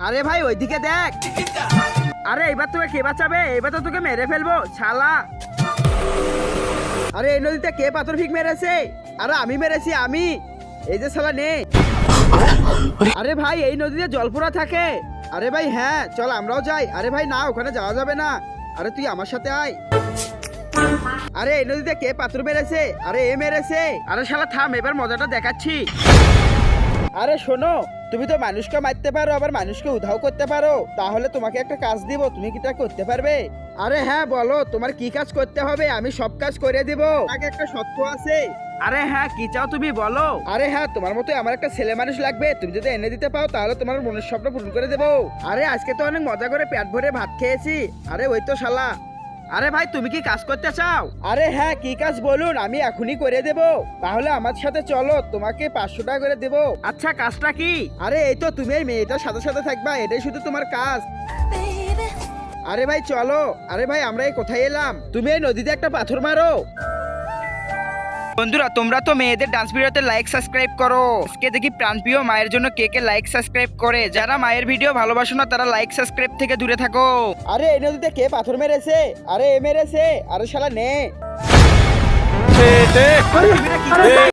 আরে ভাই ওইদিকে দেখ। আরে এবার তোকে কে বাঁচাবে? এবার তো তোকে মেরে ফেলবো শালা। আরে এই নদীতে কে পাথর ফিক মেরেছে? আরে আমি মেরেছি আমি। এই যে শালা নে। আরে ভাই এই নদীতে জলপুরা থাকে। আরে ভাই হ্যাঁ চল আমরাও যাই। আরে ভাই না ওখানে যাওয়া যাবে না। আরে তুই আমার সাথে আয়। আরে এই নদীতে কে পাথর মেরেছে? আরে এ মেরেছে। আরে শালা থাম এবার মজাটা দেখাচ্ছি। আরে শোনো, তুমি তো মানুষকে মারতে পারো আবার মানুষকে উধাও করতে পারো। তাহলে তোমাকে একটা কাজ দিব, তুমি কি তা করতে পারবে? আরে হ্যাঁ বলো তোমার কি কাজ করতে হবে, আমি সব কাজ করে দিব। আগে একটা শর্ত আছে। আরে হ্যাঁ কি চাও তুমি বলো। আরে হ্যাঁ তোমার মতো আমার একটা ছেলে মানুষ লাগবে, তুমি যদি এনে দিতে পাও তাহলে তোমার মনের স্বপ্ন পূরণ করে দেবো। আরে আজকে তো অনেক মজা করে পেট ভরে ভাত খেয়েছি। আরে ওই তো শালা। আরে ভাই তুমি কি কাজ করতে চাও? আরে হ্যাঁ কি কাজ বলুন, আমি এখনই করে দেব। তাহলে আমার সাথে চলো, তোমাকে 500 টাকা করে দেব। আচ্ছা কাজটা কি? আরে এই তো তুমি এই মেয়েটার সাথে সাথে থাকবা, এটাই শুধু তোমার কাজ। আরে ভাই চলো। আরে ভাই আমরা এই কোথায় এলাম? তুমি এই নদীতে একটা পাথর মারো। বন্ধুরা তোমরা তো মেয়েদের ডান্স ভিডিওতে লাইক সাবস্ক্রাইব করো। আজকে দেখি প্রাণপ্রিয় মায়ের জন্য কে কে লাইক সাবস্ক্রাইব করে। যারা মায়ের ভিডিও ভালোবাসো না তারা লাইক সাবস্ক্রাইব থেকে দূরে থাকো। আরে এই নদীতে কে পাথর মেরেছে? আরে এ মেরেছে। আরে শালা নে।